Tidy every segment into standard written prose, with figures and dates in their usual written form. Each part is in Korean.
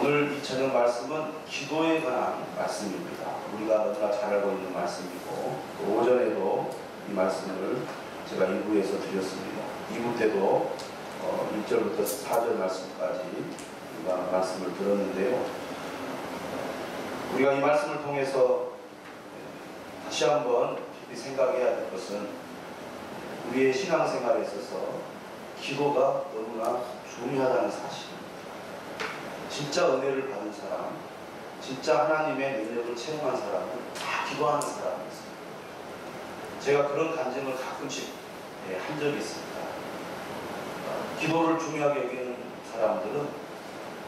오늘 이 저녁 말씀은 기도에 관한 말씀입니다. 우리가 너무나 잘 알고 있는 말씀이고, 또 오전에도 이 말씀을 제가 1부에서 드렸습니다. 2부 때도 1절부터 4절 말씀까지 우리가 말씀을 들었는데요. 우리가 이 말씀을 통해서 다시 한번 깊이 생각해야 될 것은, 우리의 신앙생활에 있어서 기도가 너무나 중요하다는 사실입니다. 진짜 은혜를 받은 사람, 진짜 하나님의 능력을 체험한 사람은 다 기도하는 사람이었습니다. 제가 그런 간증을 가끔씩 한 적이 있습니다. 기도를 중요하게 여기는 사람들은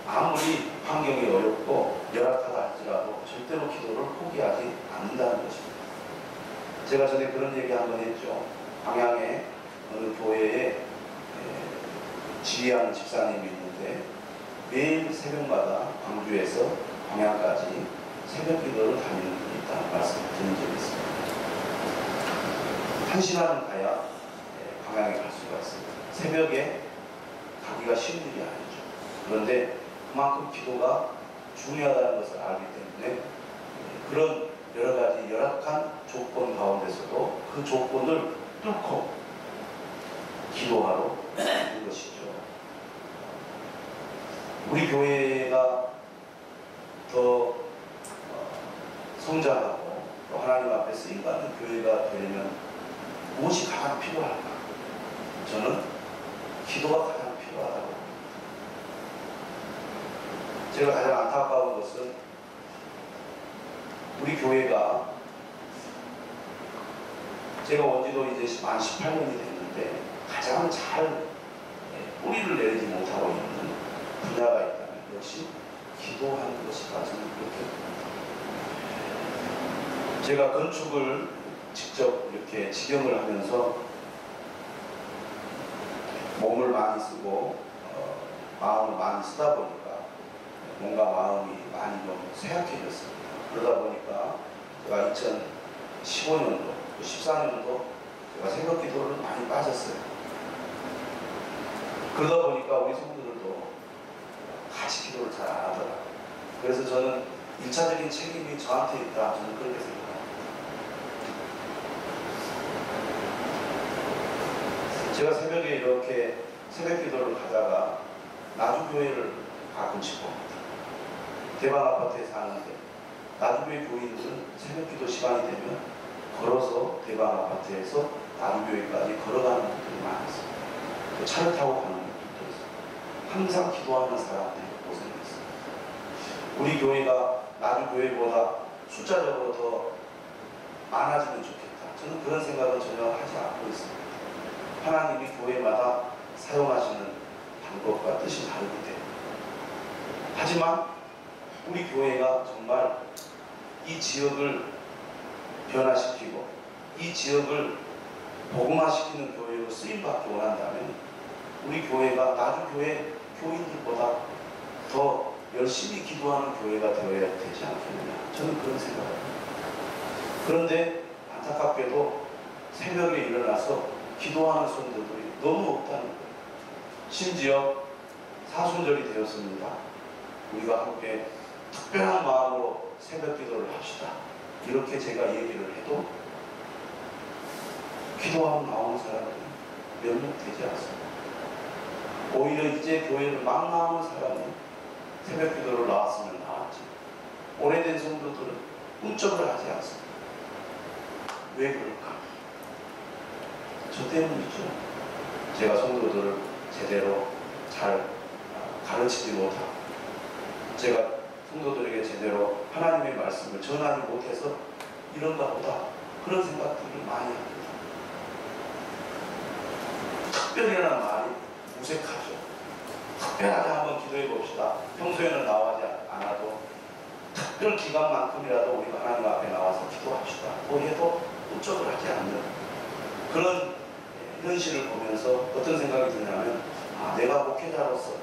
아무리 환경이 어렵고 열악하다 할지라도 절대로 기도를 포기하지 않는다는 것입니다. 제가 전에 그런 얘기 한번 했죠. 광양에 어느 교회에 지휘하는 집사님이 있는데 매일 새벽마다 광주에서 광양까지 새벽 기도를 다니는 분이 있다는 말씀을 드린 적이 있습니다. 1시간은 가야 광양에 갈 수가 있습니다. 새벽에 가기가 쉬운 일이 아니죠. 그런데 그만큼 기도가 중요하다는 것을 알기 때문에 그런 여러 가지 열악한 조건 가운데서도 그 조건을 뚫고 기도하러 가는 것이죠. 우리 교회가 더 성장하고 또 하나님 앞에 쓰임받는 교회가 되려면 무엇이 가장 필요할까? 저는 기도가 가장 필요하다고 봅니다. 제가 가장 안타까운 것은 우리 교회가, 제가 온 지도 이제 만 18년이 됐는데 가장 잘 뿌리를 내리지 못하고 있는 분야가 있다면 역시 기도하는 것이다, 저는 그렇게 봅니다. 제가 건축을 직접 이렇게 직영을 하면서 몸을 많이 쓰고 마음을 많이 쓰다 보니까 뭔가 마음이 많이 좀 쇠약해졌습니다. 그러다 보니까 제가 2015년도, 14년도 제가 새벽 기도를 많이 빠졌어요. 그러다 보니까 우리 성도들도 같이 기도를 잘 안 하더라고요. 그래서 저는 1차적인 책임이 저한테 있다, 저는 그렇게 생각합니다. 제가 새벽에 이렇게 새벽 기도를 가다가 나주교회를 가끔씩 봅니다. 대방 아파트에 사는데 나주교회 교인들은 새벽 기도 시간이 되면 걸어서 대방 아파트에서 나주교회까지 걸어가는 분들이 많았습니다. 또 차를 타고 가는 분들도 있습니다. 항상 기도하는 사람들이 고생했습니다. 우리 교회가 나주교회보다 숫자적으로 더 많아지면 좋겠다, 저는 그런 생각은 전혀 하지 않고 있습니다. 하나님이 교회마다 사용하시는 방법과 뜻이 다르기 때문에. 하지만 우리 교회가 정말 이 지역을 변화시키고 이 지역을 복음화시키는 교회로 쓰임받기 원한다면 우리 교회가 나주교회 교인들보다 더 열심히 기도하는 교회가 되어야 되지 않겠느냐, 저는 그런 생각을 합니다. 그런데 안타깝게도 새벽에 일어나서 기도하는 성도들이 너무 없다는 거예요. 심지어 사순절이 되었습니다. 우리가 함께 특별한 마음으로 새벽 기도를 합시다, 이렇게 제가 얘기를 해도 기도하고 나오는 사람들이 몇 명 되지 않습니다. 오히려 이제 교회를 막 나오는 사람이 새벽 기도를 나왔으면 나왔지, 오래된 성도들은 꿈쩍을 하지 않습니다. 왜 그럴까? 저 때문이죠. 제가 성도들을 제대로 잘 가르치지 못하고, 제가 성도들에게 제대로 하나님의 말씀을 전하지 못해서 이런가 보다, 그런 생각들을 많이 합니다. 특별이라는 말이 무색하죠. 특별하게 한번 기도해 봅시다. 평소에는 나오지 않아도 특별 기간만큼이라도 우리가 하나님 앞에 나와서 기도합시다, 뭐 해도 꿈쩍을 하지 않는 그런 현실을 보면서 어떤 생각이 드냐면, 내가 목회자로서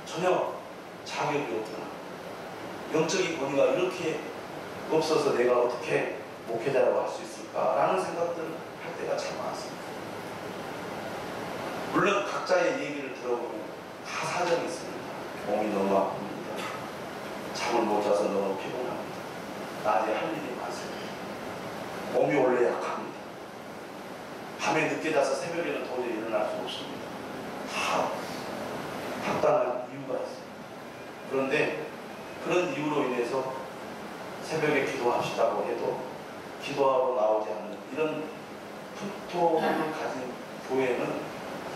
전혀 자격이 없구나, 영적인 권위가 이렇게 없어서 내가 어떻게 목회자라고 할 수 있을까라는 생각들을 할 때가 참 많습니다. 물론 각자의 얘기를 들어보면 다 사정이 있습니다. 몸이 너무 아픕니다. 낮에 할 일이 많습니다. 몸이 원래 약합니다. 밤에 늦게 자서 새벽에는 도저히 일어날 수 없습니다. 다 합당한 이유가 있습니다. 그런데 그런 이유로 인해서 새벽에 기도합시다고 해도 기도하러 나오지 않는 이런 풍토를 가진 교회는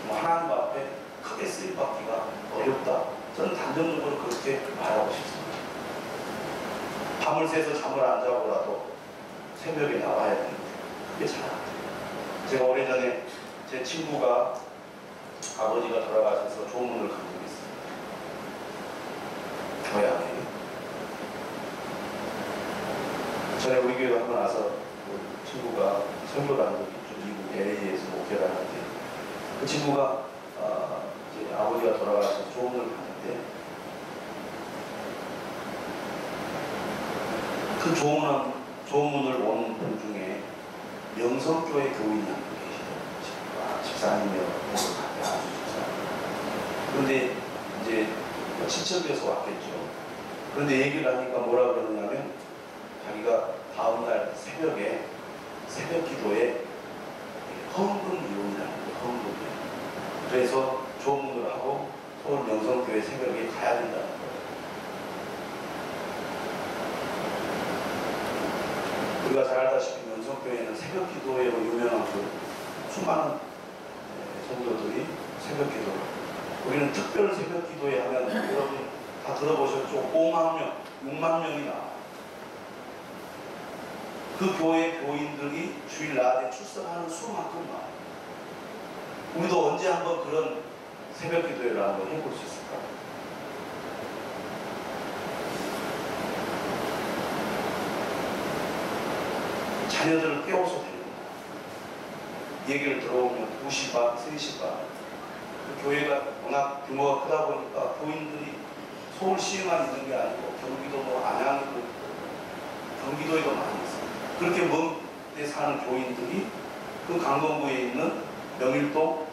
하나님 앞에 크게 쓰임받기가 어렵다. 저는 단정적으로 그렇게 말하고 싶습니다. 밤을 새서 잠을 안 자고라도 새벽에 나와야 되는데 그게 잘 안 돼요. 제가 오래전에 제 친구가 아버지가 돌아가셔서 조문을 간 적이 있습니다. 교회 안에. 전에 우리 교회 하고 나서 그 친구가 설교를 한 적이 좀 미국 LA에서 목회를 하는데 그 친구가 이제 아버지가 돌아가셔서 조문을 갔는데 그 조문을 온 분 중에 명성교회 교인이 한 분 계시더라고요. 집사님이요. 아주 집사. 그런데 이제 친척에서 왔겠죠. 그런데 얘기를 하니까 뭐라 그러냐면 자기가 다음날 새벽에 새벽 기도에 헌금 이론이라는 거예요. 헌금. 그래서 조문을 하고 서울 명성교회 새벽에 가야 된다는 거예요. 우리가 잘 알다시피 명성교회는 새벽 기도회로 유명한 그 수많은 성도들이 새벽 기도를. 우리는 특별 새벽 기도회 하면 여러분 다 들어보셨죠? 5만 명, 6만 명이 나와요. 그 교회 교인들이 주일 낮에 출석하는 수만큼 나와요. 우리도 언제 한번 그런 새벽 기도회를 한번 해볼 수 있을까? 자녀들을 깨워서 됩니다. 얘기를 들어오면 2시 반, 3시 반. 그 교회가 워낙 규모가 크다 보니까 교인들이 서울시에만 있는 게 아니고 경기도 안양에도 있고 경기도에도 많이 있어요. 그렇게 먼 데 사는 교인들이 그 강동구에 있는 명일동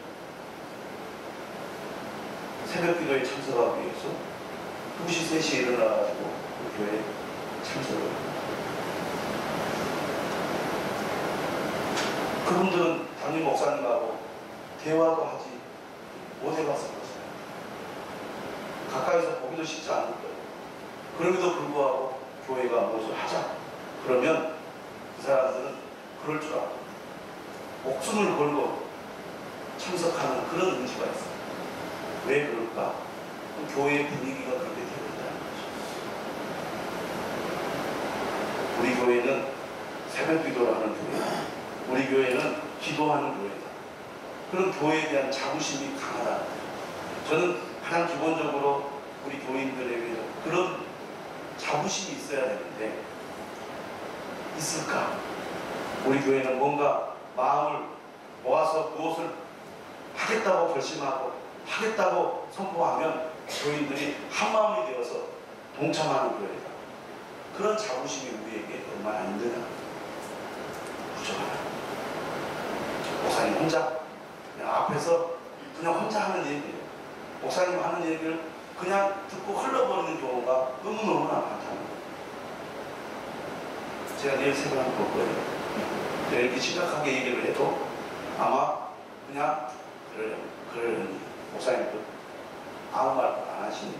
새벽 기도에 참석하기 위해서 2시, 3시에 일어나가지고 그 교회에 참석을 합니다. 그분들은 담임 목사님하고 대화도 하지 못해봤을 것이에요. 가까이서 보기도 쉽지 않을 거예요. 그럼에도 불구하고 교회가 무엇을 하자. 그러면 그 사람들은 그럴 줄 알고 목숨을 걸고 참석하는 그런 의지가 있어요. 왜 그럴까? 그 교회의 분위기가 그렇게 되어 있다는 거죠. 우리 교회는 새벽 기도를 하는 교회다. 우리 교회는 기도하는 교회다. 그런 교회에 대한 자부심이 강하다. 저는 가장 기본적으로 우리 교인들에게 그런 자부심이 있어야 되는데 있을까? 우리 교회는 뭔가 마음을 모아서 무엇을 하겠다고 결심하고 하겠다고 선포하면 교인들이 한마음이 되어서 동참하는 교회다. 그런 자부심이 우리에게 얼마나 힘드냐. 부족하다. 목사님 혼자 그냥 앞에서 그냥 혼자 하는 얘기예요. 목사님 하는 얘기를 그냥 듣고 흘러버리는 경우가 너무너무나 많다는 거예요. 제가 내일 새벽에 한번 볼 거예요. 내가 이렇게 심각하게 얘기를 해도 아마 그냥 그러려니 목사님도 아무 말도 안 하십니다.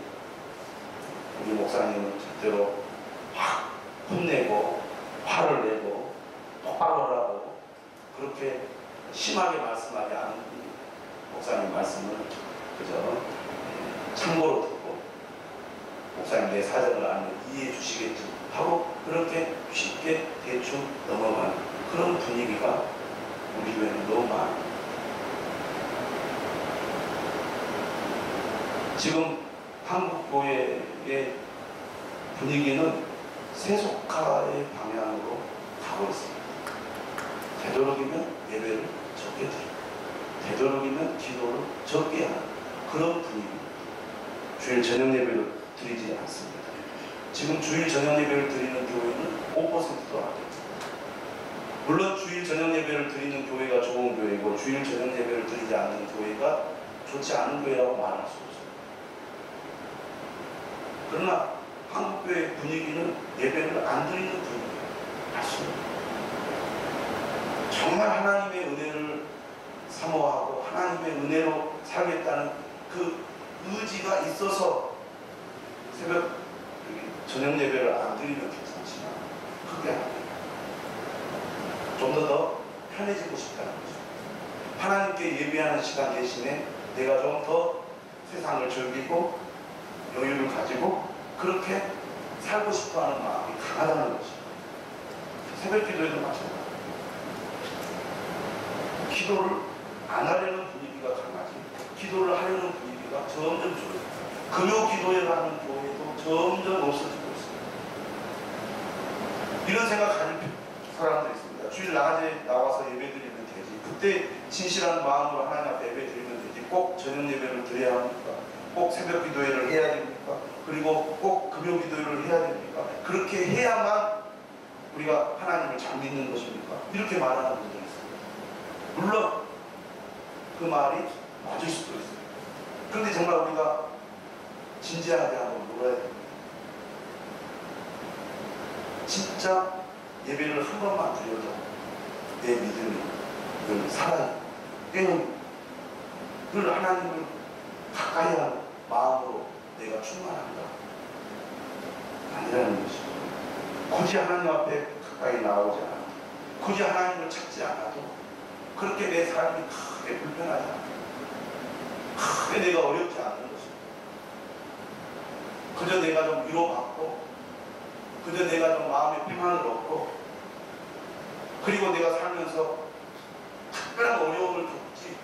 우리 목사님은 절대로 확 혼내고 화를 내고 똑바로 하라고 그렇게 심하게 말씀하지 않은 목사님 말씀을 그저 참고로 듣고 목사님 내 사정을 알면 이해해 주시겠죠 하고 그렇게 쉽게 대충 넘어가는 그런 분위기가 우리 교회는 너무 많아요. 지금 한국 교회의 분위기는 세속화의 방향으로 가고 있습니다. 되도록이면 예배를 적게 드리고 되도록이면 기도를 적게 하는 그런 분위기입니다. 주일 저녁 예배를 드리지 않습니다. 지금 주일 저녁 예배를 드리는 교회는 5%도 안 됩니다. 물론 주일 저녁 예배를 드리는 교회가 좋은 교회고 주일 저녁 예배를 드리지 않는 교회가 좋지 않은 교회라고 말할 수 없습니다. 그러나 한국교회 분위기는 예배를 안 드리는 분위기예요. 맞습니다. 정말 하나님의 은혜를 사모하고 하나님의 은혜로 살겠다는 그 의지가 있어서 새벽 저녁 예배를 안 드리면 괜찮지만 그게 아니에요. 좀 더 편해지고 싶다는 거죠. 하나님께 예배하는 시간 대신에 내가 좀 더 세상을 즐기고 여유를 가지고 그렇게 살고 싶어하는 마음이 강하다는 거죠. 새벽 기도에도 마찬가지예요. 기도를 안 하려는 분위기가 강하지 기도를 하려는 분위기가 점점 줄어요. 금요 기도회를 하는 교회도 점점 없어지고 있습니다. 이런 생각 가질 사람들이 있습니다. 주일 낮에 나와서 예배 드리면 되지. 그때 진실한 마음으로 하나님 앞에 예배 드리면 되지. 꼭 저녁 예배를 드려야 합니까? 꼭 새벽 기도회를 해야 됩니까? 그리고 꼭 금요 기도회를 해야 됩니까? 그렇게 해야만 우리가 하나님을 잘 믿는 것입니까? 이렇게 말하는 분들이 있습니다. 물론 그 말이 맞을 수도 있어요. 그런데 정말 우리가 진지하게 한번 물어야 됩니다. 진짜 예배를 한 번만 드려도 내 믿음이 늘 살아있고 늘 하나님을 가까이 하는 마음으로 내가 충만한가? 아니라는 것이죠. 굳이 하나님 앞에 가까이 나오지 않아도 굳이 하나님을 찾지 않아도 그렇게 내 삶이 크게 불편하지 않아요. 크게 내가 어렵지 않은 것입니다. 그저 내가 좀 위로받고 그저 내가 좀 마음의 평안을 얻고 그리고 내가 살면서 특별한 어려움을 겪지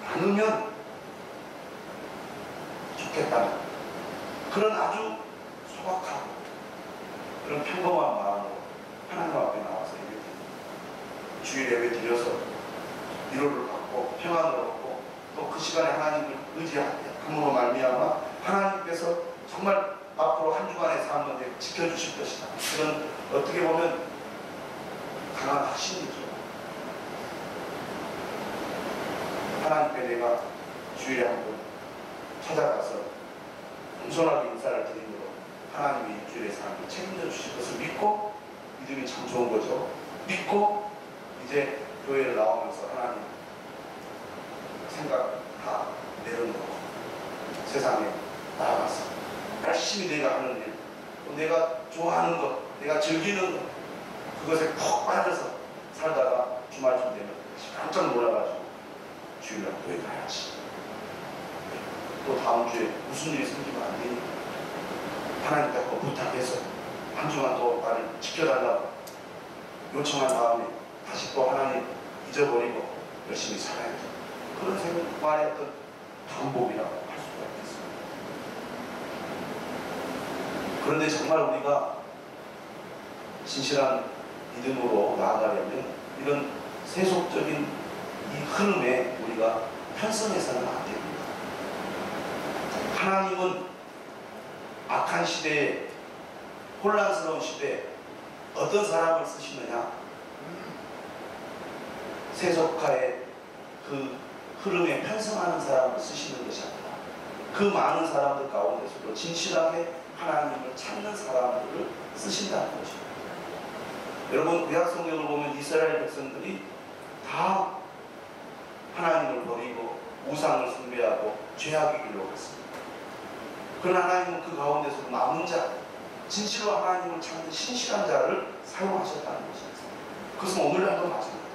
않으면 좋겠다는 그런 아주 소박하고 그런 평범한 마음으로 하나님 앞에 나와서 예배 드립니다. 주일 예배 드려서 위로를 받고 평안을 얻고 또 그 시간에 하나님을 의지함으로 말미암아 하나님께서 정말 앞으로 한 주간의 삶을 지켜주실 것이다. 그런 어떻게 보면 강한 확신이죠. 하나님께 내가 주일에 한 번 찾아가서 겸손하게 인사를 드림으로 하나님이 일주일의 삶을 책임져 주실 것을 믿고 믿음이 참 좋은 거죠. 믿고 이제 교회를 나오면서 하나님 생각 다 내려놓고 세상에 나아가서 열심히 내가 하는 일, 또 내가 좋아하는 것, 내가 즐기는 것 그것에 푹 빠져서 살다가 주말쯤 되면 깜짝 놀라가지고 주일날 교회 가야지. 또 다음 주에 무슨 일이 생기면 안 되니까 하나님께 한번 부탁해서 한 주만 더 나를 지켜달라고 요청한 다음에 다시 또 하나님 잊어버리고 열심히 살아야지. 그런 생각만의 어떤 반복이라고 할 수가 있겠습니다. 그런데 정말 우리가 진실한 믿음으로 나아가려면 이런 세속적인 이 흐름에 우리가 편성해서는 안 됩니다. 하나님은 악한 시대에 혼란스러운 시대에 어떤 사람을 쓰시느냐? 세속화의 그 흐름에 편성하는 사람을 쓰시는 것이 아니라 그 많은 사람들 가운데서도 진실하게 하나님을 찾는 사람들을 쓰신다는 것입니다. 여러분 구약 성경을 보면 이스라엘 백성들이 다 하나님을 버리고 우상을 숭배하고 죄악의 길로 갔습니다. 그러나 하나님은 그 가운데서 남은 자, 진실로 하나님을 찾는 신실한 자를 사용하셨다는 것입니다. 그것은 오늘날도 마찬가지입니다.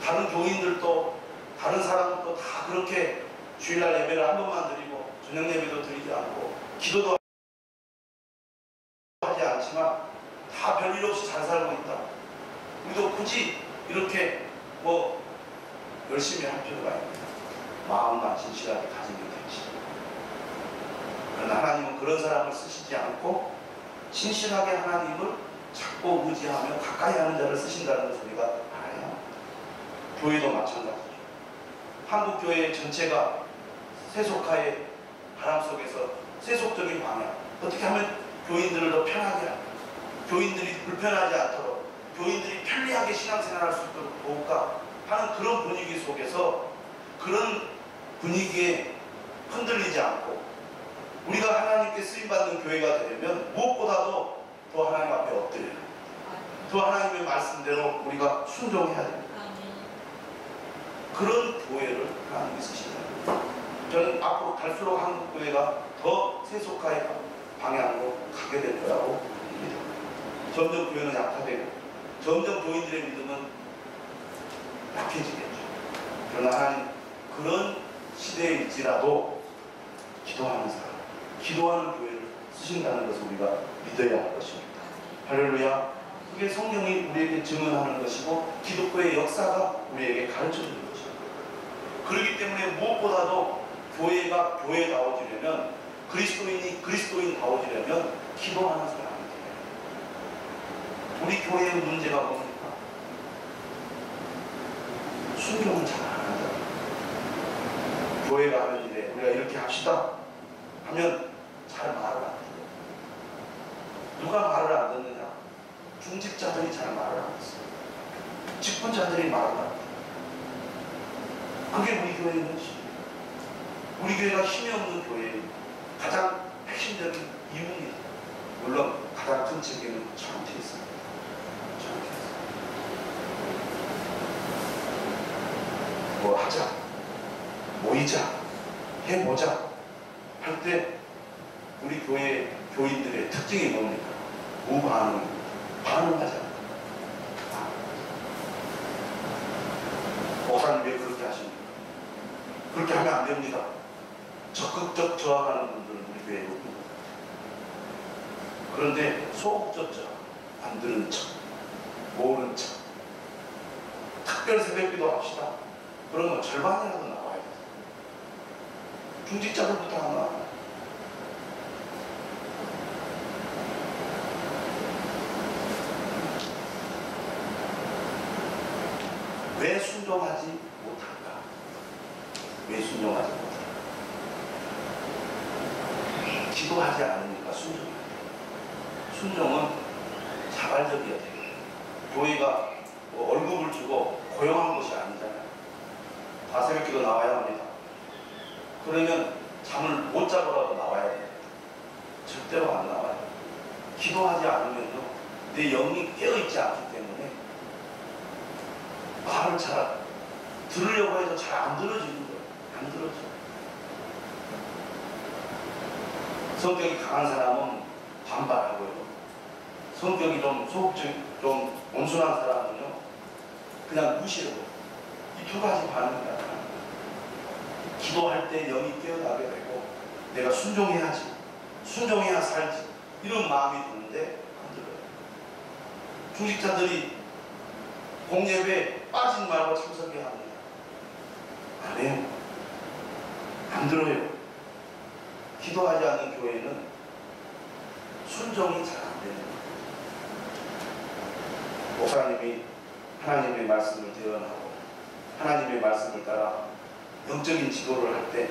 다른 교인들도 다른 사람들도 다 그렇게 주일날 예배를 한 번만 드리고 저녁 예배도 드리지 않고 기도도 하지 않지만 다 별일 없이 잘 살고 있다. 우리도 굳이 이렇게 뭐 열심히 할 필요가 있습니다. 마음만 진실하게 가지면 되지. 그러나 하나님은 그런 사람을 쓰시지 않고 진실하게 하나님을 찾고 의지하며 가까이 하는 자를 쓰신다는 것을 우리가 알아야 합니다. 교회도 마찬가지죠. 한국교회 전체가 세속화의 바람 속에서 세속적인 방향, 어떻게 하면 교인들을 더 편하게 할까? 교인들이 불편하지 않도록 교인들이 편리하게 신앙생활할 수 있도록 도울까 하는 그런 분위기 속에서 그런 분위기에 흔들리지 않고 우리가 하나님께 쓰임받는 교회가 되려면 무엇보다도 더 하나님 앞에 엎드려야 합니다. 더 하나님의 말씀대로 우리가 순종해야 됩니다. 그런 교회를 하나님이 쓰신다. 저는 앞으로 갈수록 한국 교회가 더 세속화의 방향으로 가게 될 거라고 봅니다. 점점 교회는 약화되고 점점 교인들의 믿음은 약해지겠죠. 그러나 하나님 그런 시대일지라도 기도하는 사람, 기도하는 교회를 쓰신다는 것을 우리가 믿어야 할 것입니다. 할렐루야. 그게 성경이 우리에게 증언하는 것이고 기독교의 역사가 우리에게 가르쳐주는 것입니다. 그렇기 때문에 무엇보다도 교회가 교회다워지려면, 그리스도인이 그리스도인다워지려면 기도하는 사람이 돼요. 우리 교회의 문제가 뭡니까? 순종을 잘 안 한다. 교회가 하는 일에 우리가 이렇게 합시다 하면 잘 말을 안 해요. 누가 말을 안 듣느냐? 중직자들이 잘 말을 안 했어요. 직분자들이 말을 안 해요. 그게 우리 교회의 문제입니다. 우리 교회가 힘이 없는 교회의 가장 핵심적인 이유입니다. 물론 가장 큰 책임은 저한테 있습니다. 뭐 하자, 모이자, 해보자 할 때 우리 교회 교인들의 특징이 뭡니까? 무반응, 반응하자. 목사님 왜 그렇게 하십니까? 그렇게 하면 안 됩니다. 적극적 저항하는 분들은 우리 교회에 있습니다. 그런데 소극적 저항, 안 들은 척, 모르는 척, 특별 새벽기도 합시다. 그러면 절반이라도 나와야 돼. 중직자들부터 안 나와. 왜 순종하지 못할까? 왜 순종하지 못할까? 기도하지 않으니까 순종이 안 돼요. 순종은 자발적이어야 돼요. 교회가 뭐 월급을 주고 고용한 것이 아니잖아요. 다 새벽기도 나와야 합니다. 그러면 잠을 못 자고라도 나와야 돼요. 절대로 안 나와요. 기도하지 않으면요, 내 영이 깨어있지 않기 때문에 말을 잘 들으려고 해도 잘 안 들어지는 거예요. 안 들어져. 성격이 강한 사람은 반발하고요. 성격이 좀 소극적, 좀 온순한 사람은요, 그냥 무시하고. 이 두 가지 반응이 나타납니다. 기도할 때 영이 깨어나게 되고 내가 순종해야지, 순종해야 살지, 이런 마음이 드는데 안 들어요. 중직자들이 공예배에 빠지지 말고 참석해야 합니다. 안 해요. 안 들어요. 기도하지 않는 교회는 순종이 잘 안 되는 거예요. 목사님이 하나님의 말씀을 대언하고 하나님의 말씀을 따라 영적인 지도를 할 때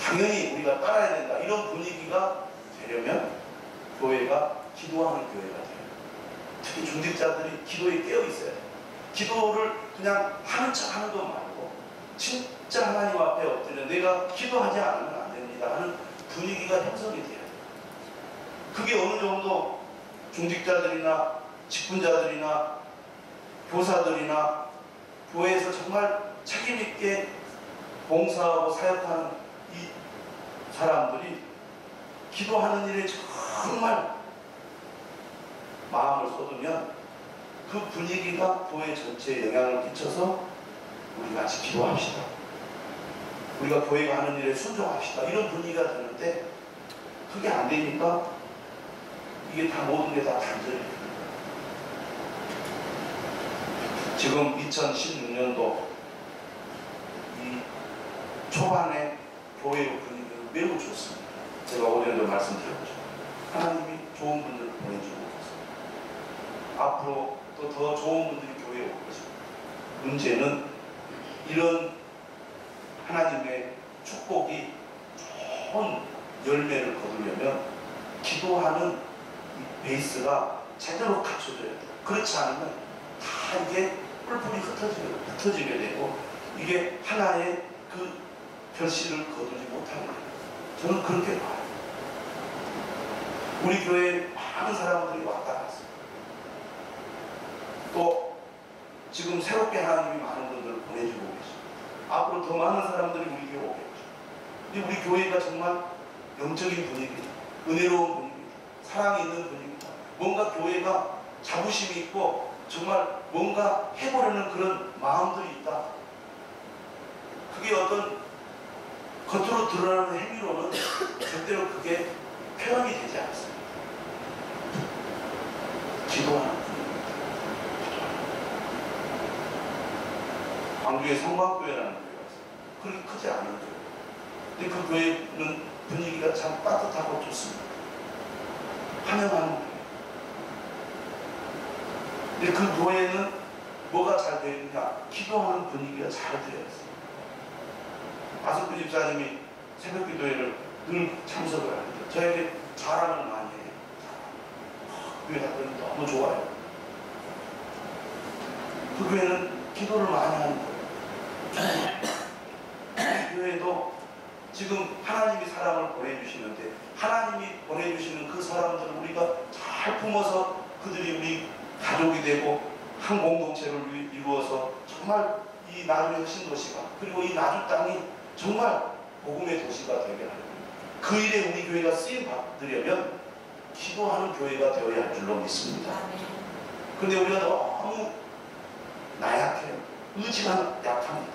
당연히 우리가 따라야 된다, 이런 분위기가 되려면 교회가 기도하는 교회가 돼요. 특히 중직자들이 기도에 깨어 있어야 돼요. 기도를 그냥 하는 척 하는 것 말고 진짜 하나님 앞에 엎드려 내가 기도하지 않으면 안 됩니다 하는 분위기가 형성이 돼야 돼요. 그게 어느 정도 중직자들이나 직분자들이나 교사들이나 교회에서 정말 책임있게 봉사하고 사역하는 이 사람들이 기도하는 일에 정말 마음을 쏟으면 그 분위기가 교회 전체에 영향을 끼쳐서 우리 같이 기도합시다, 우리가 교회가 하는 일에 순종합시다, 이런 분위기가 되는데 그게 안 되니까 이게 다 모든 게 다 단절해요. 지금 2016년도 이 초반에 교회의 분위기는 매우 좋습니다. 제가 오늘도 말씀드렸죠. 하나님이 좋은 분들을 보내주고 있습니다. 앞으로 또 더 좋은 분들이 교회에 올 것입니다. 문제는 이런 하나님의 축복이 좋은 열매를 거두려면 기도하는 이 베이스가 제대로 갖춰져야 돼요. 그렇지 않으면 다 이게 뿔뿔이 흩어지게 되고 이게 하나의 그 결실을 거두지 못하는 거예요. 저는 그렇게 봐요. 우리 교회에 많은 사람들이 왔다 갔어요. 또 지금 새롭게 하나님이 많은 분들을 보내주고 계십니다. 앞으로 더 많은 사람들이 우리 교회에 오겠죠. 근데 우리 교회가 정말 영적인 분위기입니다. 은혜로운 분위기입니다. 사랑이 있는 분위기입니다. 뭔가 교회가 자부심이 있고 정말 뭔가 해보려는 그런 마음들이 있다. 그게 어떤 겉으로 드러나는 행위로는 절대로 그게 표현이 되지 않습니다. 기도하는 분위기입니다. 광주에 성광교회라는 교회가 있어요. 그렇게 크지 않은 교회. 근데 그 교회는 분위기가 참 따뜻하고 좋습니다. 환영하는 교회. 근데 그 교회는 뭐가 잘 되어 있느냐? 기도하는 분위기가 잘 되어 있어요. 아석구 집사님이 새벽 기도회를 늘 참석을 하는데 저에게 자랑을 많이 해요. 교회 갔더니 너무 좋아요. 그 교회는 기도를 많이 하는 거예요. 교회도 지금 하나님이 사람을 보내주시는데 하나님이 보내주시는 그 사람들을 우리가 잘 품어서 그들이 우리 가족이 되고 한 공동체를 이루어서 정말 이 나주의 신도시가 그리고 이 나주 땅이 정말 복음의 도시가 되게 하는 그 일에 우리 교회가 쓰임 받으려면 기도하는 교회가 되어야 할 줄로 믿습니다. 그런데 우리가 너무 나약해요. 의지가 약합니다.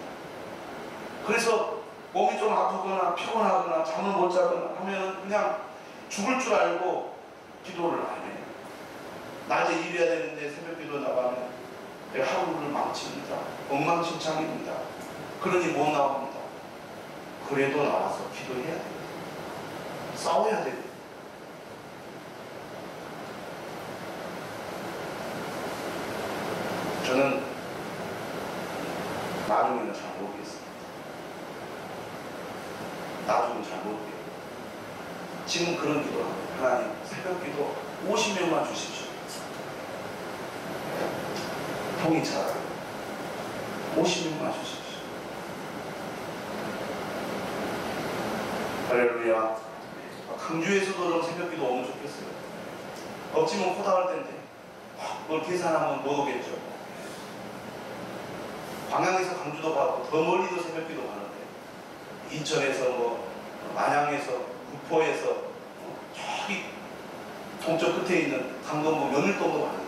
그래서 몸이 좀 아프거나 피곤하거나 잠을 못 자거나 하면 그냥 죽을 줄 알고 기도를 안 해요. 낮에 일해야 되는데 새벽 기도 나가면 하루를 망칩니다. 엉망진창입니다. 그러니 못 나옵니다. 그래도 나와서 기도해야 됩니다. 싸워야 됩니다. 저는 나중에는 잘 모르겠습니다. 나중은 잘 모르겠어요. 지금 그런 기도합니다. 하나님 새벽 기도 50명만 주십시오. 통이 차라요. 50명만 주십시오. 할렐루야. 강주에서도 좀 새벽 기도 오면 좋겠어요. 없지면 코다할 텐데 뭘 계산하면 못 오겠죠. 광양에서 강주도 가고 더 멀리도 새벽 기도 가는데 인천에서 뭐 안양에서 구포에서 저기 동쪽 끝에 있는 강동구 명일동도 가는데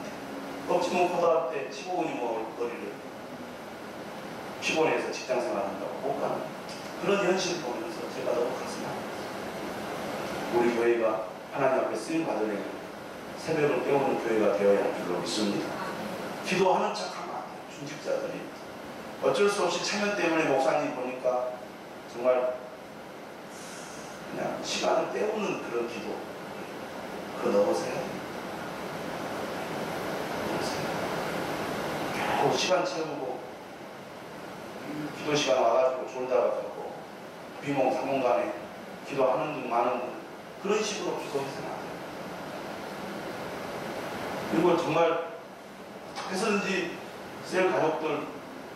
없지면 코다할 때 15분이 뭐 거리를 피곤해서 직장생활 한다고 못 가는 그런 현실을 보면서 제가 너무 가슴이 아팠어요. 우리 교회가 하나님 앞에 쓰임 받으려면 새벽을 깨우는 교회가 되어야 할 줄로 믿습니다. 기도하는 척하면 안 돼요. 중직자들이 어쩔 수 없이 체면 때문에 목사님 보니까 정말 그냥 시간을 때우는 그런 기도 그거 넣어서 해야 돼요. 겨우 시간 채우고 기도 시간 와가지고 졸다가 가고 비몽사몽간에 기도하는 둥 마는 둥 그런 식으로 기도해서는 안 돼요. 그리고 정말 어떻게 해서든지 셀 가족들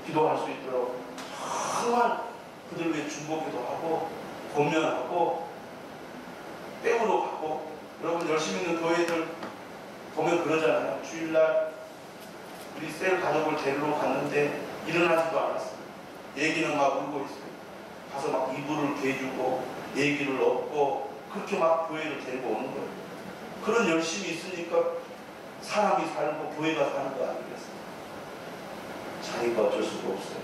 기도할 수 있도록 정말 그들 위해 중보기도 하고 권면하고 때우러 가고 여러분 열심히 있는 교회들 보면 그러잖아요. 주일날 우리 셀 가족을 데리러 갔는데 일어나지도 않았어요. 얘기는 막 울고 있어요. 가서 막 이불을 개주고 얘기를 얻고 그렇게 막 교회를 데리고 오는 거예요. 그런 열심이 있으니까 사람이 살고 교회가 사는 거 아니겠어요? 자기가 어쩔 수가 없어요.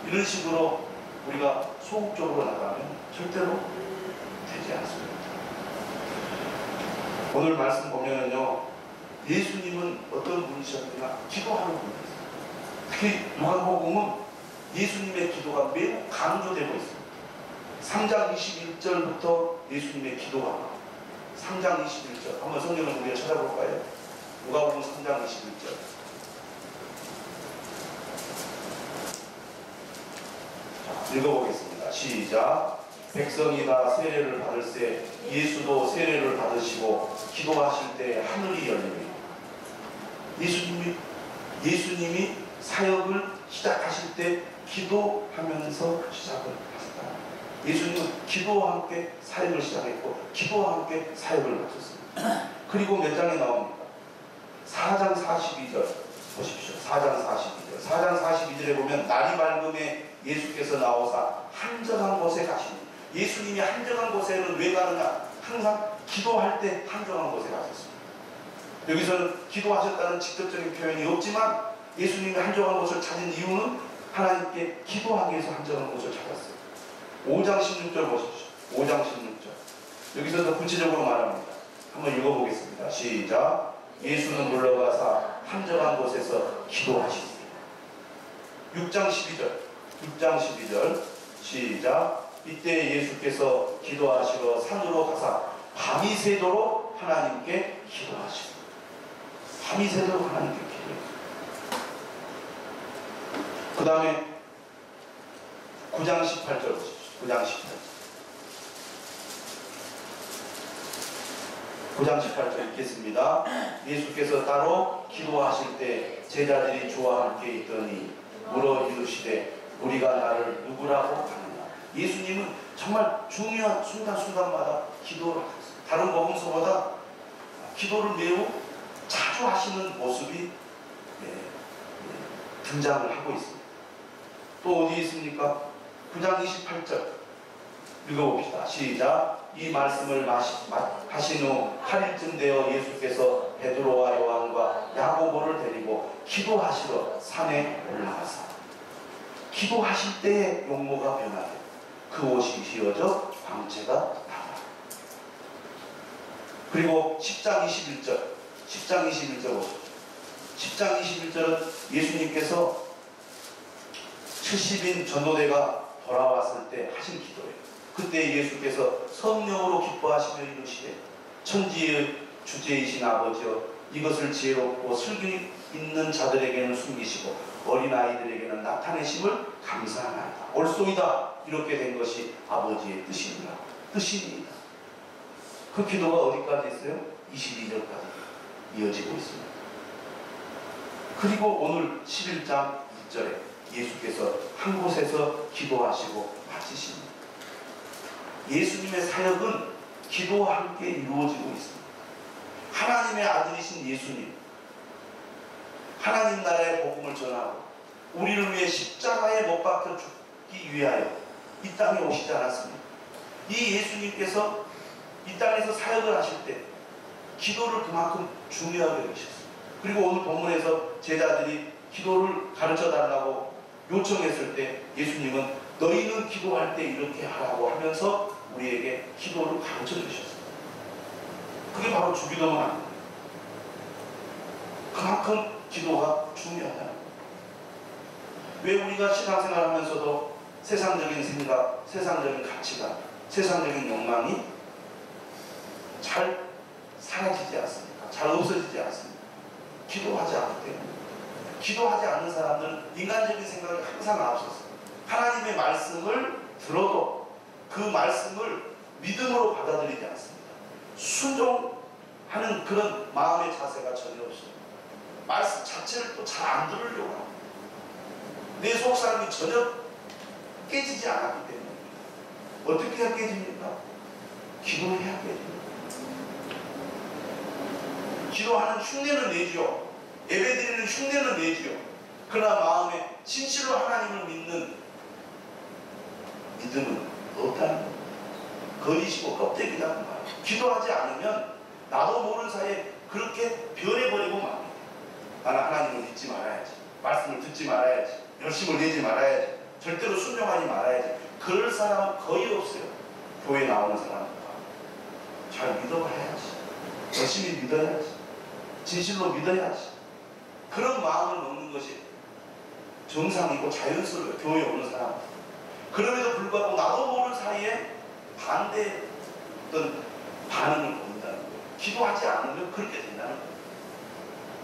이런 식으로 우리가 소극적으로 나가면 절대로 되지 않습니다. 오늘 말씀 보면은요, 예수님은 어떤 분이셨구나 기도하는 분이었어요. 특히 누가복음은 예수님의 기도가 매우 강조되고 있습니다. 3장 21절부터 예수님의 기도가 나와요. 3장 21절 한번 성경을 우리가 찾아볼까요? 누가복음 3장 21절 읽어보겠습니다. 시작. 백성이 다 세례를 받을새 예수도 세례를 받으시고 기도하실 때 하늘이 열리니 예수님이 사역을 시작하실 때 기도하면서 시작을 하셨다. 예수님은 기도와 함께 사역을 시작했고 기도와 함께 사역을 마쳤습니다. 그리고 몇 장에 나옵니까? 4장 42절 보십시오. 4장 42절. 4장 42절에 보면 날이 밝음에 예수께서 나오사 한적한 곳에 가시니, 예수님이 한적한 곳에는 왜 가느냐? 항상 기도할 때 한적한 곳에 가셨습니다. 여기서는 기도하셨다는 직접적인 표현이 없지만 예수님이 한적한 곳을 찾은 이유는 하나님께 기도하기 위해서 한적한 곳을 찾았어요. 5장 16절 보십시오. 5장 16절. 여기서 더 구체적으로 말합니다. 한번 읽어보겠습니다. 시작. 예수는 물러가사 한적한 곳에서 기도하시니. 6장 12절. 6장 12절. 시작. 이때 예수께서 기도하시러 산으로 가사 밤이 새도록 하나님께 기도하시고. 밤이 새도록 하나님께 기도했어요. 그 다음에 9장 18절 보십시오. 9장 18절. 9장 18절 읽겠습니다. 예수께서 따로 기도하실 때 제자들이 주와 함께 있더니 물어 이르시되 우리가 나를 누구라고 하느냐. 예수님은 정말 중요한 순간순간마다 기도를 하셨어요. 다른 복음서보다 기도를 매우 자주 하시는 모습이 등장을 하고 있습니다. 또 어디 있습니까? 9장 28절 읽어봅시다. 시작. 이 말씀을 하신 후 8일쯤 되어 예수께서 베드로와 요한과 야고보를 데리고 기도하시러 산에 올라가사. 기도하실 때의 용모가 변하되 그 옷이 휘어져 광채가 나더라. 그리고 10장 21절 10장 21절 보십시오. 10장 21절은 예수님께서 70인 전도대가 돌아왔을 때 하신 기도예요. 그때 예수께서 성령으로 기뻐하시며 이르시되 천지의 주제이신 아버지여 이것을 지혜롭고 슬기 있는 자들에게는 숨기시고 어린아이들에게는 나타내심을 감사하나이다. 옳소이다. 이렇게 된 것이 아버지의 뜻이니라. 뜻이니이다. 그 기도가 어디까지 있어요? 22절까지 이어지고 있습니다. 그리고 오늘 11장 1절에 예수께서 한 곳에서 기도하시고 마치십니다. 예수님의 사역은 기도와 함께 이루어지고 있습니다. 하나님의 아들이신 예수님, 하나님 나라의 복음을 전하고 우리를 위해 십자가에 못 박혀 죽기 위하여 이 땅에 오시지 않았습니다. 이 예수님께서 이 땅에서 사역을 하실 때 기도를 그만큼 중요하게 여기셨습니다. 그리고 오늘 본문에서 제자들이 기도를 가르쳐 달라고 요청했을 때 예수님은 너희는 기도할 때 이렇게 하라고 하면서 우리에게 기도를 가르쳐 주셨습니다. 그게 바로 주기도문 아닙니다. 그만큼 기도가 중요하다는 거예요. 왜 우리가 신앙생활 하면서도 세상적인 생각, 세상적인 가치관, 세상적인 욕망이 잘 사라지지 않습니까? 잘 없어지지 않습니다. 기도하지 않기 때문에. 기도하지 않는 사람들은 인간적인 생각이 항상 앞섰어요. 하나님의 말씀을 들어도 그 말씀을 믿음으로 받아들이지 않습니다. 순종하는 그런 마음의 자세가 전혀 없어요. 말씀 자체를 또 잘 안 들으려고 합니다. 내 속사람이 전혀 깨지지 않았기 때문에. 어떻게 해야 깨집니까? 기도해야 깨집니다. 기도하는 흉내는 내죠. 예배드리는 흉내는 내죠. 그러나 마음에 진실로 하나님을 믿는 믿음은 없다는 겁니다. 거짓이고 껍데기라는 말이에요. 기도하지 않으면 나도 모르는 사이에 그렇게 변해버리고 맙니다. 나는 하나님을 믿지 말아야지. 말씀을 듣지 말아야지. 열심을 내지 말아야지. 절대로 순종하지 말아야지. 그럴 사람은 거의 없어요. 교회 나오는 사람은. 잘 믿어봐야지. 열심히 믿어야지. 진실로 믿어야지. 그런 마음을 먹는 것이 정상이고 자연스러워요. 교회에 오는 사람. 그럼에도 불구하고 나도 모르는 사이에 반대 어떤 반응을 보인다는 거예요. 기도하지 않으면 그렇게 된다는 거예요.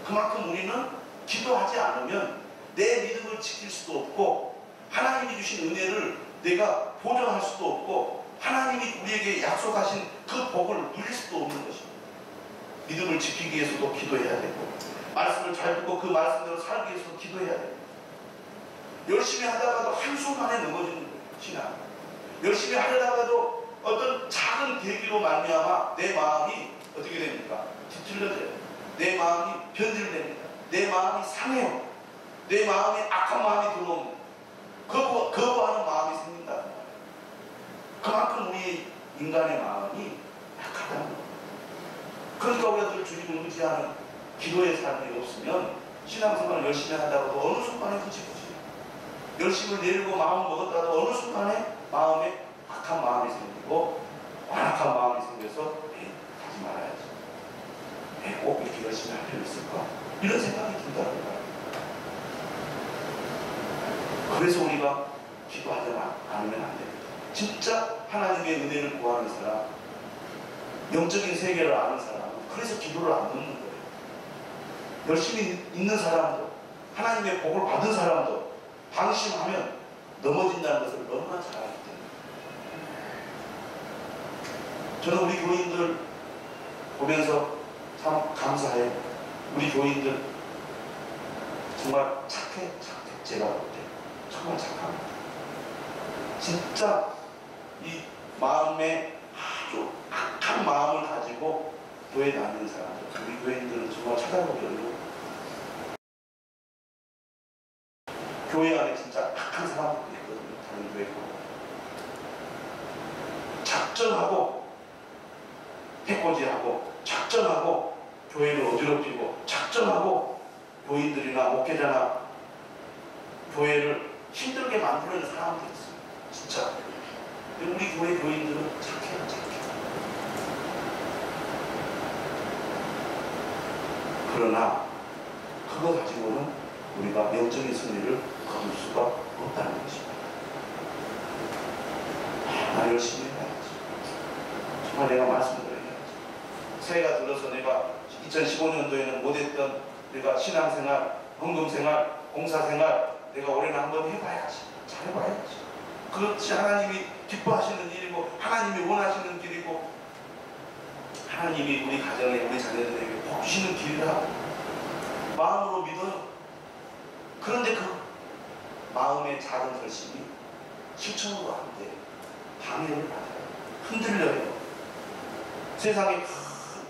그만큼 우리는 기도하지 않으면 내 믿음을 지킬 수도 없고 하나님이 주신 은혜를 내가 보존할 수도 없고 하나님이 우리에게 약속하신 그 복을 누릴 수도 없는 것입니다. 믿음을 지키기 위해서도 기도해야 되고 말씀을 잘 듣고 그 말씀대로 살기 위해서도 기도해야 됩니다. 열심히 하다가도 한순간에 넘어지는 신앙. 열심히 하려다가도 어떤 작은 계기로 말미암아 내 마음이 어떻게 됩니까? 뒤틀려져요. 내 마음이 변질됩니다. 내 마음이 상해요. 내 마음에 악한 마음이 들어옵니다. 거부하는 마음이 생긴다는 거예요. 그만큼 우리 인간의 마음이 약하다는 거예요. 그러니까 우리가 늘 주님을 의지하는 기도의 삶이 없으면 신앙생활을 열심히 한다고도 어느 순간에 흐지부지, 열심을 내리고 마음을 먹었다도 어느 순간에 마음에 악한 마음이 생기고 완악한 마음이 생겨서 하지 말아야지, 꼭 이렇게 열심히 할 필요 있을까, 이런 생각이 든다는 거예요. 그래서 우리가 기도하지 않으면 안 됩니다. 진짜 하나님의 은혜를 구하는 사람, 영적인 세계를 아는 사람은 그래서 기도를 안 듣는 거예요. 열심히 있는 사람도, 하나님의 복을 받은 사람도 방심하면 넘어진다는 것을 너무나 잘 알기 때문에 저는 우리 교인들 보면서 참 감사해요. 우리 교인들 정말 착해. 제가 볼 때 정말 착합니다. 진짜 이 마음에 아주 악한 마음을 가지고 교회 다니는 사람들, 우리 교인들은 정말 찾아보기 어려워. 교회 안에 진짜 악한 사람들이 있거든요. 다른 교회 가고 작정하고 해코지하고 작정하고 교회를 어지럽히고 작정하고 교인들이나 목회자나 교회를 힘들게 만들어내는 사람들이 있어요. 진짜. 우리 교회 교인들은 착해요. 그러나 그거 가지고는 우리가 영적인 승리를 거둘 수가 없다는 것입니다. 나 열심히 해야지. 정말 내가 말씀드려야지. 새해가 들어서 내가 2015년도에는 못했던 내가 신앙생활, 헌금생활, 봉사생활 내가 올해는 한번 해봐야지. 잘해봐야지. 그렇지, 하나님이 기뻐하시는 일이고 하나님이 원하시는 길이고 하나님이 우리 가정에 우리 자녀들에게 복 주시는 길이라고 마음으로 믿어요. 그런데 그 마음의 작은 결심이 실천으로 안 돼. 방해를 받아요. 흔들려요. 세상의 큰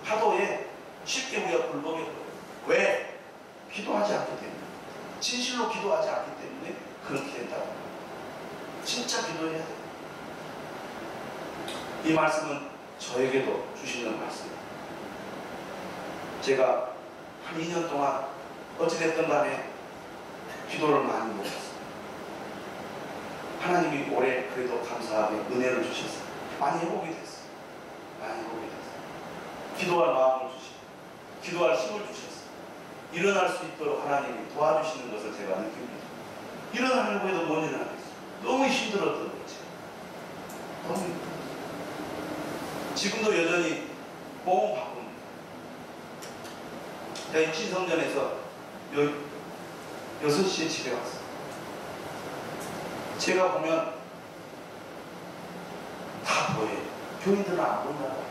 파도에 쉽게 우리가 굴복해요. 왜? 기도하지 않기 때문에. 진실로 기도하지 않기 때문에 그렇게 된다고. 진짜 기도해야 돼요. 이 말씀은 저에게도 주시는 말씀이에요. 제가 한 2년 동안 어찌됐든 간에 기도를 많이 못했어요. 하나님이 올해 그래도 감사하게 은혜를 주셨어요. 많이 회복이 됐어요. 많이 회복이 됐어요. 기도할 마음을 주시고 기도할 힘을 주셨어요. 일어날 수 있도록 하나님이 도와주시는 것을 제가 느낍니다. 일어나려고 해도 못 일어나겠어요. 너무 힘들었던 거지. 너무 힘들었어요. 지금도 여전히 몸은 바쁩니다. 제가 육신성전에서 6시에 집에 왔어요. 제가 보면 다 보여요. 교인들은 안 본다고.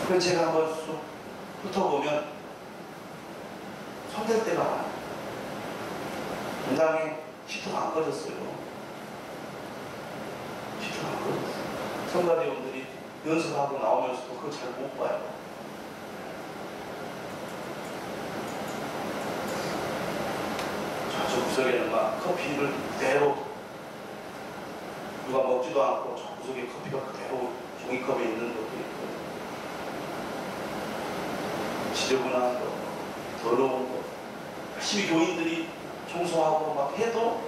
그래서 제가 한번 쑥 훑어보면 손댈 때가 많아요. 공장에 히터가 안 꺼졌어요. 히터가 안 꺼졌어요. 성가대원들이 연습하고 나오면서도 그걸 잘 못 봐요. 저 구석에는 막 커피를 그대로 누가 먹지도 않고 저 구석에 커피가 그대로 종이컵에 있는 것도 있고 지저분한 거, 더러운 거 열심히 교인들이 청소하고 막 해도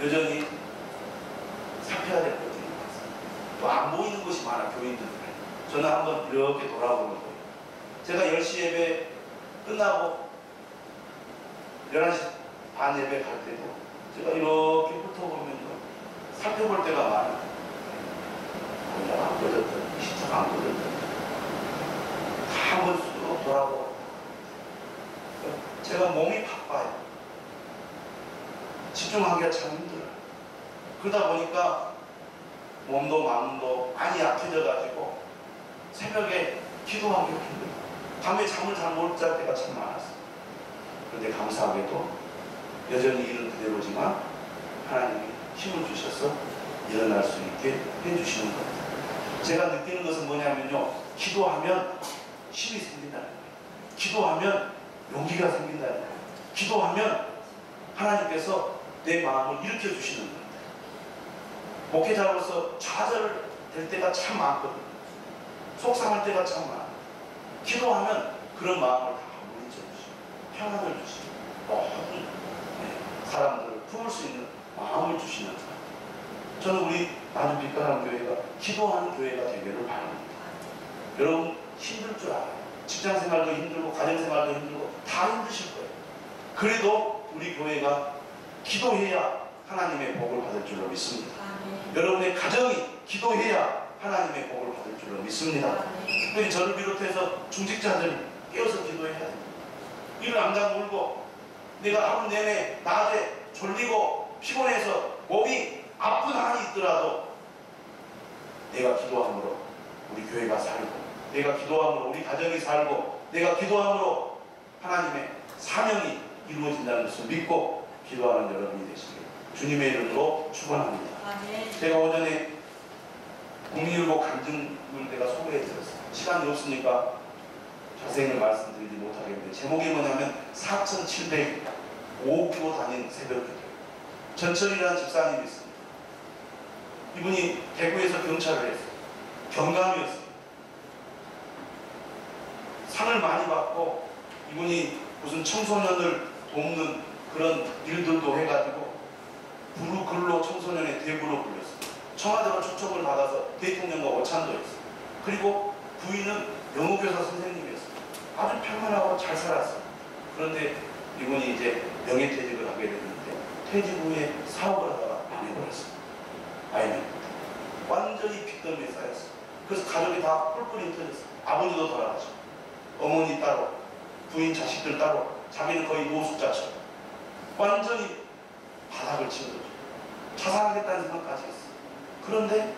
여전히 살펴야 될 것들이 많아요. 또 안 보이는 것이 많아, 교인들. 저는 한번 이렇게 돌아보는 거예요. 제가 10시 예배 끝나고 11시 반 예배 갈 때도 제가 이렇게 훑어보면서 살펴볼 때가 많아요. 공장 안 꺼졌던, 시작 안 꺼졌던. 다 한번 쑥 돌아보고. 제가 몸이 바빠요. 집중하기가 참 힘들어요. 그러다 보니까 몸도 마음도 많이 약해져가지고 새벽에 기도하기가 힘들어요. 밤에 잠을 잘 못 잘 때가 참 많았어요. 그런데 감사하게도 여전히 일은 그대로지만 하나님이 힘을 주셔서 일어날 수 있게 해주시는 겁니다. 제가 느끼는 것은 뭐냐면요, 기도하면 힘이 생긴다는 거예요. 기도하면 용기가 생긴다는 거예요. 기도하면 하나님께서 내 마음을 일으켜 주시는 겁니다. 목회자로서 좌절될 때가 참 많거든요. 속상할 때가 참 많아요. 기도하면 그런 마음을 다 물리쳐주시고 평안을 주시고 모든 사람들을 품을 수 있는 마음을 주시는 거예요. 저는 우리 나는 빛가람 교회가 기도하는 교회가 되기를 바랍니다. 여러분 힘들 줄 알아요. 직장생활도 힘들고 가정생활도 힘들고 다 힘드실 거예요. 그래도 우리 교회가 기도해야 하나님의 복을 받을 줄로 믿습니다. 여러분의 가정이 기도해야 하나님의 복을 받을 줄로 믿습니다. 특별히 저를 비롯해서 중직자들이 깨어서 기도해야 됩니다. 이를 앙장 울고 내가 하루 내내 낮에 졸리고 피곤해서 몸이 아픈 한이 있더라도 내가 기도함으로 우리 교회가 살고, 내가 기도함으로 우리 가정이 살고, 내가 기도함으로 하나님의 사명이 이루어진다는 것을 믿고 기도하는 여러분이 되시길 주님의 이름으로 축원합니다. 제가 오전에 국민일보 간증을 내가 소개해드렸어요. 시간이 없으니까 자세히 말씀드리지 못하겠는데, 제목이 뭐냐면 4,705km 다닌 새벽기도. 전철이라는 집사님이 있습니다. 이분이 대구에서 경찰을 했어요. 경감이었어요. 상을 많이 받고 이분이 무슨 청소년을 돕는 그런 일들도 해가지고 부르글로 청소년의 대부로 불렸어요. 청와대가 초청을 받아서 대통령과 오찬도 했어요. 그리고 부인은 영어교사 선생님이었어요. 아주 평안하고 잘 살았어요. 그런데 이분이 이제 명예퇴직을 하게 됐는데 퇴직 후에 사업을 하다가 망해버렸어요. 아이는 완전히 빚더미에 쌓였어요. 그래서 가족이 다 뿔뿔이 흩어졌어요. 아버지도 돌아가시고 어머니 따로, 부인 자식들 따로, 자기는 거의 노숙자처럼 완전히 바닥을 치워줬죠. 자살하겠다는 생각까지 했어요. 그런데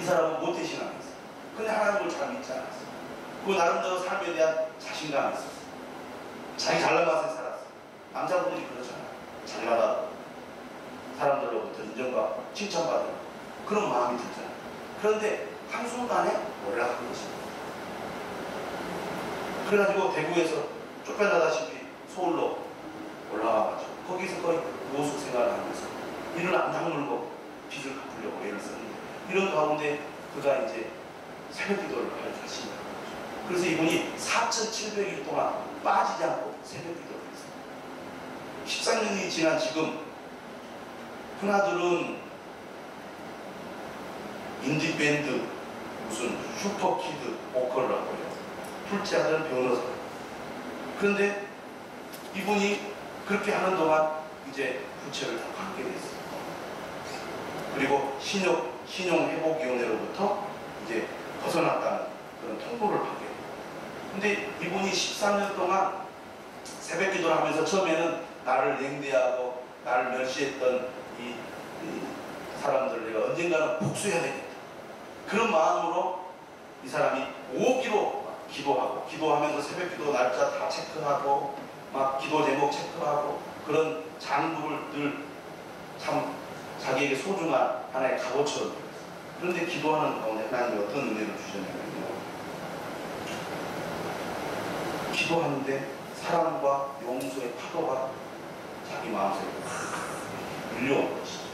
이 사람은 모태신앙이었어요. 근데 하나님을 잘 믿지 않았어요. 그 나름대로 삶에 대한 자신감이 있었어요. 자기 잘나가서 살았어요. 남자분들이 그러잖아요. 잘나가 사람들로부터 인정과 칭찬받는 그런 마음이 들잖아요. 그런데 한순간에 올라간 것입니다. 그래가지고 대구에서 쫓겨나다시피 서울로 올라와가지고 거기서 거의 노숙 생활을 하면서 이를 안 다물고 빚을 갚으려고 애를 썼는데, 이런 가운데 그가 이제 새벽 기도를 할 자신이 있는 거죠. 그래서 이분이 4,700일 동안 빠지지 않고 새벽 기도를 했어요. 13년이 지난 지금 흔하들은 인디밴드 무슨 슈퍼키드 보컬을 하고요. 둘째 아들은 변호사. 그런데 이분이 그렇게 하는 동안 이제 부채를 다 갚게 됐어요. 그리고 신용회복위원회로부터 이제 벗어났다는 그런 통보를 받게 돼요. 근데 이분이 13년 동안 새벽 기도를 하면서 처음에는 나를 냉대하고 나를 멸시했던 이 사람들을 내가 언젠가는 복수해야 되겠다. 그런 마음으로 이 사람이 오기로 기도하고, 기도하면서 새벽 기도 날짜 다 체크하고 막 기도 제목 체크하고 그런 장부를 늘 참 자기에게 소중한 하나의 값어처럼. 그런데 기도하는 가운데 하나님이 어떤 은혜를 주셨냐면요, 기도하는데 사랑과 용서의 파도가 자기 마음속에 확 밀려온 것이죠.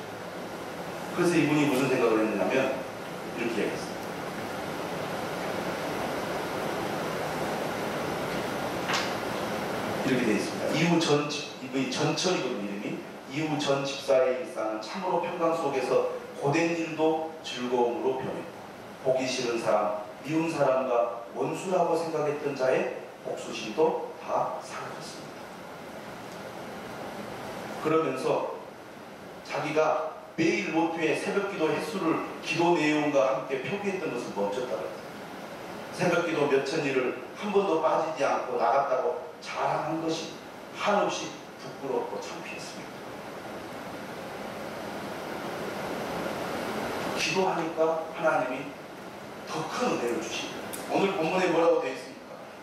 그래서 이분이 무슨 생각을 했냐면 이렇게 얘기했어요. 이렇게 되어 있습니다. 이후 이분이 전철이거든요, 이름이. 이후 전 집사의 일상은 참으로 평강 속에서 고된 일도 즐거움으로 변했고, 보기 싫은 사람, 미운 사람과 원수라고 생각했던 자의 복수심도 다 사라졌습니다. 그러면서 자기가 매일 모토의 새벽기도 횟수를 기도 내용과 함께 표기했던 것을 멈췄다고 했어요. 새벽기도 몇천 일을 한 번도 빠지지 않고 나갔다고 자랑한 것이 한없이 부끄럽고 창피했습니다. 기도하니까 하나님이 더 큰 은혜를 주십니다. 오늘 본문에 뭐라고 되어 있습니까?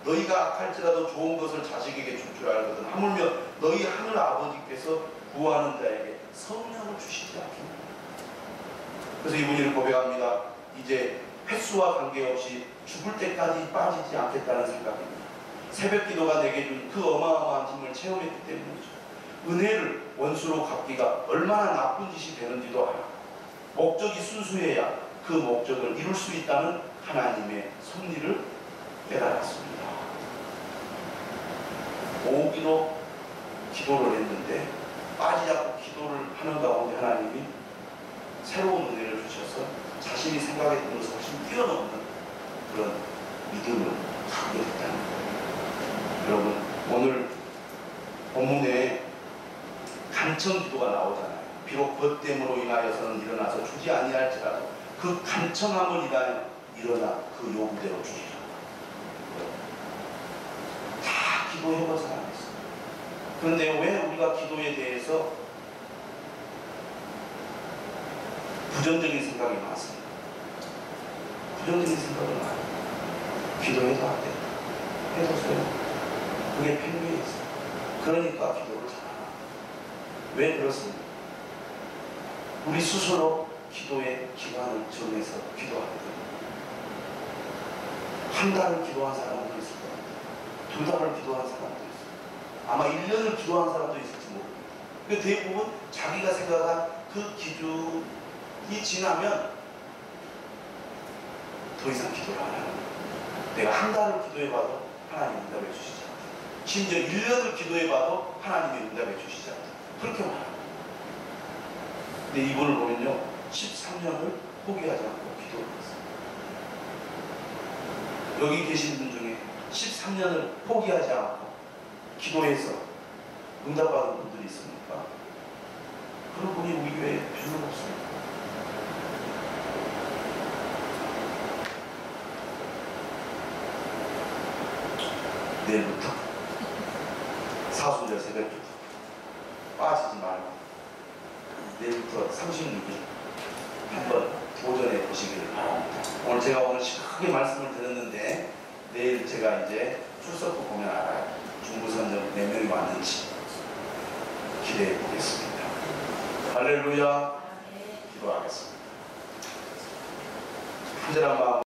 너희가 악할지라도 좋은 것을 자식에게 줄 줄 알거든 하물며 너희 하늘 아버지께서 구하는 자에게 성령을 주시지 않겠느냐. 그래서 이분이 고백합니다. 이제 횟수와 관계없이 죽을 때까지 빠지지 않겠다는 생각입니다. 새벽 기도가 내게 준 그 어마어마한 힘을 체험했기 때문이죠. 은혜를 원수로 갚기가 얼마나 나쁜 짓이 되는지도 알아. 목적이 순수해야 그 목적을 이룰 수 있다는 하나님의 섭리를 깨달았습니다. 오기로 기도를 했는데 빠지지 않고 기도를 하는 가운데 하나님이 새로운 은혜를 주셔서 자신이 생각했던 것을 훨씬 뛰어넘는 그런 믿음을 갖게 됐다는 거예요. 여러분, 오늘 본문에 간청 기도가 나오잖아요. 비록 벗됨으로 인하여서는 일어나서 주지 아니할지라도 그 간청함을 인하여 일어나 그 요구대로 주시라. 다 기도해봐서 안 했어요. 그런데 왜 우리가 기도에 대해서 부정적인 생각이 많습니다. 부정적인 생각을 많이 해요. 기도해도 안 된다. 해보세요. 그게 편리해 있어요. 그러니까 기도를 잘하나. 왜 그렇습니까? 우리 스스로 기도의 기간을 정해서 기도하게 됩니다. 한 달을 기도한 사람도 있을 것 같아요. 두 달을 기도한 사람도 있어요. 아마 1년을 기도한 사람도 있을지 모릅니다. 그 대부분 자기가 생각한 그 기준이 지나면 더 이상 기도를 안 하는 거예요. 내가 한 달을 기도해봐도 하나님 응답해 주시지 않아요. 심지어 1년을 기도해봐도 하나님이 응답해 주시지 않아요. 그렇게 말합니다. 근데 이분을 보면요, 13년을 포기하지 않고 기도를 했어요. 여기 계신 분 중에 13년을 포기하지 않고 기도해서 응답받은 분들이 있습니까? 그런 분이 우리 교회에 별로 없습니다. 내일부터 사순절 새벽부터 빠지지 말고 내일부터 36일 한번 도전해 보시기를 바랍니다. 오늘 제가 크게 말씀을 드렸는데 내일 제가 이제 출석부 보면 알아요. 중부선정 몇 명이 왔는지 기대해 보겠습니다. 할렐루야. 기도하겠습니다. 간절한 마음